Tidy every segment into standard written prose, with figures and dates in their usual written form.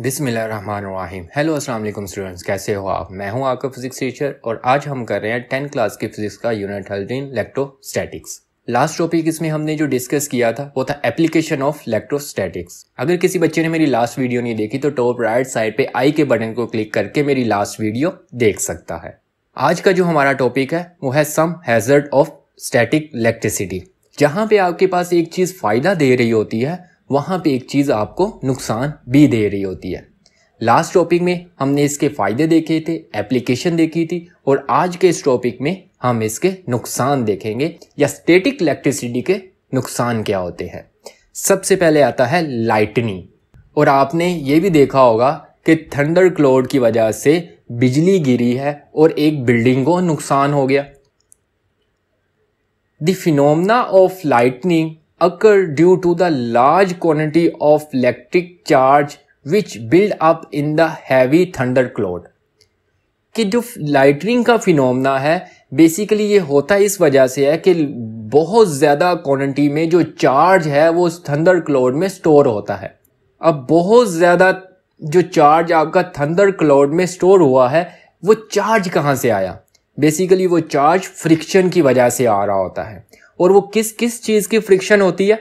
बिस्मिल्लाहिर्रहमानिर्रहीम। हेलो अस्सलाम वालेकुम स्टूडेंट्स, कैसे हो आप? मैं हूं आपका फिजिक्स टीचर और आज हम कर रहे हैं 10th क्लास की फिजिक्स का यूनिट 13 इलेक्ट्रोस्टैटिक्स। लास्ट टॉपिक इसमें हमने जो डिस्कस किया था वो था एप्लीकेशन ऑफ इलेक्ट्रोस्टैटिक्स। अगर किसी बच्चे ने मेरी लास्ट वीडियो नहीं देखी तो टॉप राइट साइड पे आई के बटन को क्लिक करके मेरी लास्ट वीडियो देख सकता है। आज का जो हमारा टॉपिक है वो है सम हैजर्ड ऑफ स्टैटिक इलेक्ट्रिसिटी। जहां पे आपके पास एक चीज फायदा दे रही होती है वहां पे एक चीज आपको नुकसान भी दे रही होती है। लास्ट टॉपिक में हमने इसके फायदे देखे थे, एप्लीकेशन देखी थी और आज के इस टॉपिक में हम इसके नुकसान देखेंगे या स्टैटिक इलेक्ट्रिसिटी के नुकसान क्या होते हैं। सबसे पहले आता है लाइटनिंग। और आपने ये भी देखा होगा कि थंडर क्लाउड की वजह से बिजली गिरी है और एक बिल्डिंग को नुकसान हो गया। The phenomena of lightning occur due to the large quantity of electric charge which build up in the heavy thunder cloud। कि जो लाइटनिंग का फिनोमेना है बेसिकली ये होता इस वजह से है कि बहुत ज़्यादा क्वांटिटी में जो चार्ज है वो थंडर क्लाउड में स्टोर होता है। अब बहुत ज़्यादा जो चार्ज आपका थंडर क्लाउड में स्टोर हुआ है वो चार्ज कहाँ से आया? बेसिकली वो चार्ज फ्रिक्शन की वजह से आ रहा होता है। और वो किस किस चीज की फ्रिक्शन होती है?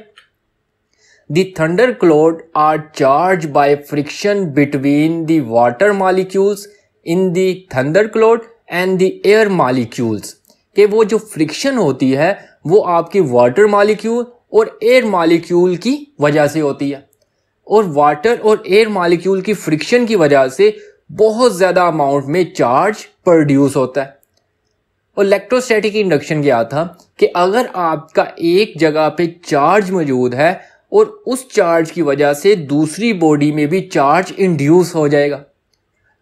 The thunder cloud are charge by friction between the water molecules in the thunder cloud and the air molecules. कि वो जो फ्रिक्शन होती है वो आपकी वाटर मॉलिक्यूल और एयर मॉलिक्यूल की वजह से होती है। और वाटर और एयर मॉलिक्यूल की फ्रिक्शन की वजह से बहुत ज्यादा अमाउंट में चार्ज प्रोड्यूस होता है। और इलेक्ट्रोस्टैटिक इंडक्शन क्या था कि अगर आपका एक जगह पे चार्ज मौजूद है और उस चार्ज की वजह से दूसरी बॉडी में भी चार्ज इंड्यूस हो जाएगा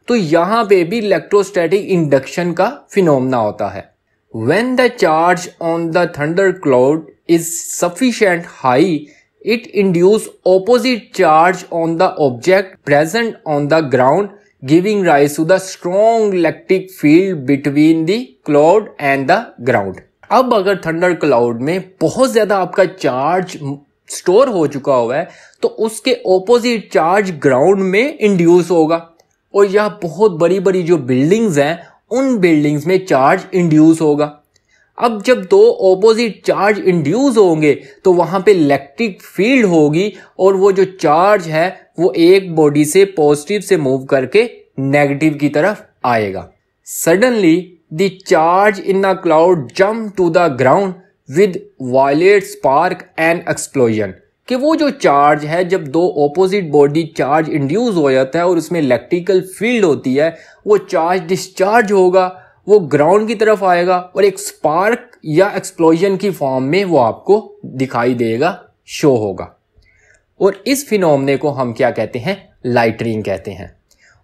तो यहां पे भी इलेक्ट्रोस्टैटिक इंडक्शन का फिनोमेना होता है। When the charge on the thunder cloud is sufficient high it induce opposite charge on the object present on the ground giving rise to the strong electric field between the cloud and the ground। अब अगर thunder cloud में बहुत ज्यादा आपका charge store हो चुका हुआ है तो उसके ऑपोजिट चार्ज ग्राउंड में इंड्यूस होगा और यह बहुत बड़ी बड़ी जो बिल्डिंग्स हैं उन बिल्डिंग्स में चार्ज इंड्यूस होगा। अब जब दो ऑपोजिट चार्ज इंड्यूस होंगे तो वहां पे इलेक्ट्रिक फील्ड होगी और वो जो चार्ज है वो एक बॉडी से पॉजिटिव से मूव करके नेगेटिव की तरफ आएगा। Suddenly the charge in the cloud jump to the ground with violet spark and explosion. कि वो जो चार्ज है जब दो ऑपोजिट बॉडी चार्ज इंड्यूस हो जाता है और उसमें इलेक्ट्रिकल फील्ड होती है वो चार्ज डिस्चार्ज होगा, वो ग्राउंड की तरफ आएगा और एक स्पार्क या एक्सप्लोजन की फॉर्म में वो आपको दिखाई देगा, शो होगा। और इस फिनोमेने को हम क्या कहते हैं? लाइटनिंग कहते हैं।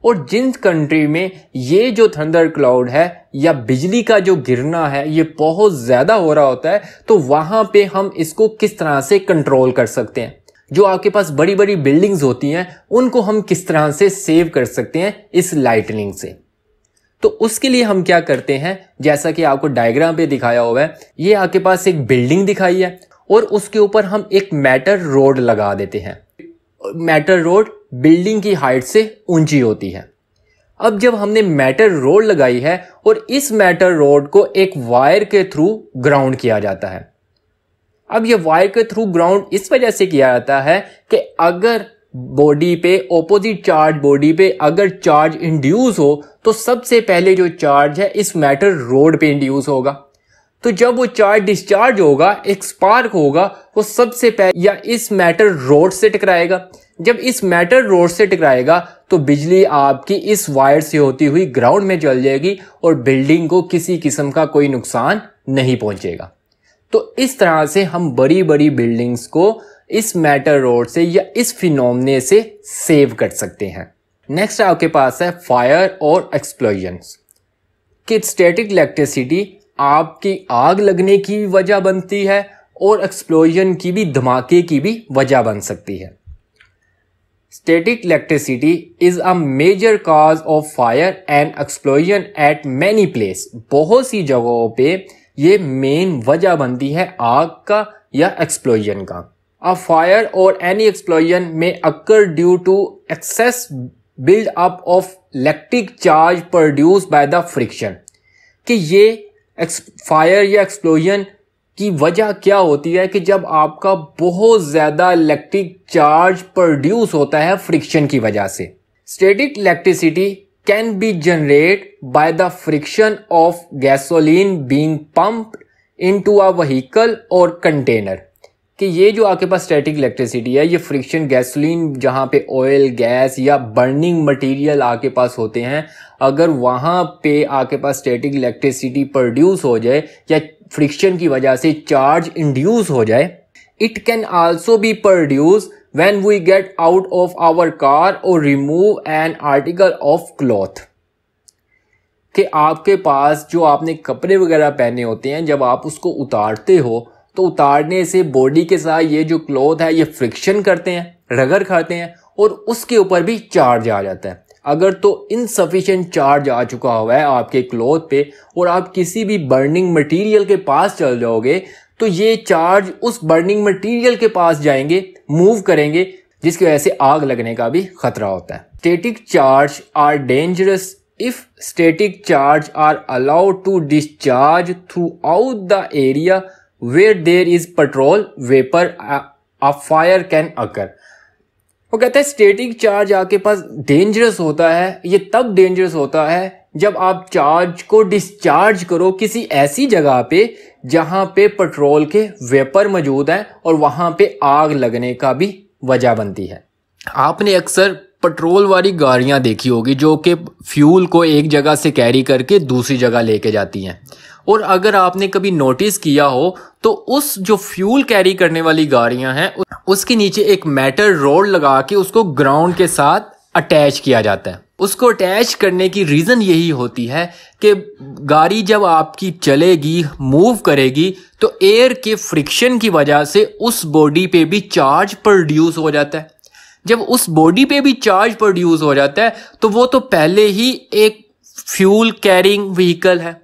और जिन कंट्री में ये जो थंडर क्लाउड है या बिजली का जो गिरना है ये बहुत ज्यादा हो रहा होता है तो वहां पे हम इसको किस तरह से कंट्रोल कर सकते हैं? जो आपके पास बड़ी बड़ी बिल्डिंग्स होती हैं उनको हम किस तरह से सेव कर सकते हैं इस लाइटनिंग से? तो उसके लिए हम क्या करते हैं, जैसा कि आपको डायग्राम पे दिखाया हुआ है, ये आपके पास एक बिल्डिंग दिखाई है और उसके ऊपर हम एक मेटल रोड लगा देते हैं। मेटल रोड बिल्डिंग की हाइट से ऊंची होती है। अब जब हमने मेटल रोड लगाई है और इस मेटल रोड को एक वायर के थ्रू ग्राउंड किया जाता है। अब ये वायर के थ्रू ग्राउंड इस वजह से किया जाता है कि अगर बॉडी पे ऑपोजिट चार्ज बॉडी पे अगर चार्ज इंड्यूस हो तो सबसे पहले जो चार्ज है इस मेटल रोड पे इंड्यूस होगा। तो जब वो चार्ज डिस्चार्ज होगा एक स्पार्क होगा वो सबसे पहले या इस मेटल रोड से टकराएगा। जब इस मेटल रोड से टकराएगा तो बिजली आपकी इस वायर से होती हुई ग्राउंड में चल जाएगी और बिल्डिंग को किसी किस्म का कोई नुकसान नहीं पहुंचेगा। तो इस तरह से हम बड़ी बड़ी बिल्डिंग्स को इस मेटल रोड से या इस फिनोमेने से सेव कर सकते हैं। नेक्स्ट आपके पास है फायर और एक्सप्लोजन्स। कि स्टैटिक इलेक्ट्रिसिटी आपकी आग लगने की वजह बनती है और एक्सप्लोजन की भी, धमाके की भी वजह बन सकती है। Static electricity is a major cause of fire and explosion at many place. बहुत सी जगहों पे ये मेन वजह बनती है आग का या एक्सप्लोजन का। A fire or any explosion may occur due to excess build up of electric charge produced by the friction। कि ये फायर या एक्सप्लोजन की वजह क्या होती है कि जब आपका बहुत ज़्यादा इलेक्ट्रिक चार्ज प्रोड्यूस होता है फ्रिक्शन की वजह से। Static electricity can be generate by the friction of gasoline being pumped into a vehicle और कंटेनर। कि ये जो आपके पास स्टैटिक इलेक्ट्रिसिटी है, ये फ्रिक्शन गैसोलीन जहाँ पे ऑयल गैस या बर्निंग मटेरियल आपके पास होते हैं, अगर वहाँ पे आपके पास स्टैटिक इलेक्ट्रिसिटी प्रोड्यूस हो जाए या फ्रिक्शन की वजह से चार्ज इंड्यूस हो जाए, it can also be produce when we get out of our car और remove an article of cloth. कि आपके पास जो आपने कपड़े वगैरह पहने होते हैं, जब आप उसको उतारते हो तो उतारने से बॉडी के साथ ये जो क्लॉथ है ये फ्रिक्शन करते हैं, रगड़ खाते हैं और उसके ऊपर भी चार्ज आ जाता है। अगर तो इनसफिशिएंट चार्ज आ चुका हुआ है आपके क्लॉथ पे और आप किसी भी बर्निंग मटेरियल के पास चल जाओगे तो ये चार्ज उस बर्निंग मटेरियल के पास जाएंगे, मूव करेंगे, जिसकी वजह से आग लगने का भी खतरा होता है। Static charge are dangerous if static charge are allowed to discharge throughout the area where there is petrol vapor, a fire can occur। वो कहता है स्टैटिक चार्ज आपके पास डेंजरस होता है, ये तब डेंजरस होता है जब आप चार्ज को डिस्चार्ज करो किसी ऐसी जगह पे जहां पे पेट्रोल के वेपर मौजूद हैं और वहां पे आग लगने का भी वजह बनती है। आपने अक्सर पेट्रोल वाली गाड़ियां देखी होगी जो कि फ्यूल को एक जगह से कैरी करके दूसरी जगह लेके जाती हैं, और अगर आपने कभी नोटिस किया हो तो उस जो फ्यूल कैरी करने वाली गाड़ियां हैं उसके नीचे एक मेटल रोड लगा के उसको ग्राउंड के साथ अटैच किया जाता है। उसको अटैच करने की रीज़न यही होती है कि गाड़ी जब आपकी चलेगी, मूव करेगी, तो एयर के फ्रिक्शन की वजह से उस बॉडी पे भी चार्ज प्रोड्यूस हो जाता है। जब उस बॉडी पे भी चार्ज प्रोड्यूस हो जाता है तो वो तो पहले ही एक फ्यूल कैरिंग व्हीकल है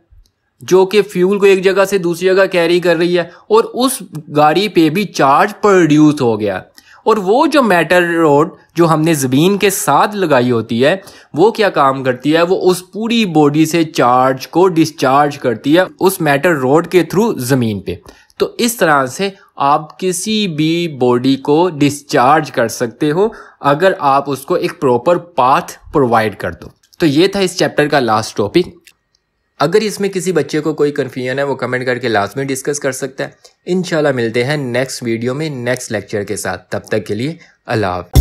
जो कि फ्यूल को एक जगह से दूसरी जगह कैरी कर रही है, और उस गाड़ी पे भी चार्ज प्रोड्यूस हो गया। और वो जो मेटल रोड जो हमने ज़मीन के साथ लगाई होती है वो क्या काम करती है, वो उस पूरी बॉडी से चार्ज को डिस्चार्ज करती है उस मेटल रोड के थ्रू ज़मीन पे। तो इस तरह से आप किसी भी बॉडी को डिस्चार्ज कर सकते हो अगर आप उसको एक प्रॉपर पाथ प्रोवाइड कर दो। तो ये था इस चैप्टर का लास्ट टॉपिक। अगर इसमें किसी बच्चे को कोई कन्फ्यूजन है वो कमेंट करके लाजमी डिस्कस कर सकता है। इंशाल्लाह मिलते हैं नेक्स्ट वीडियो में नेक्स्ट लेक्चर के साथ। तब तक के लिए अल्लाह हाफ़िज़।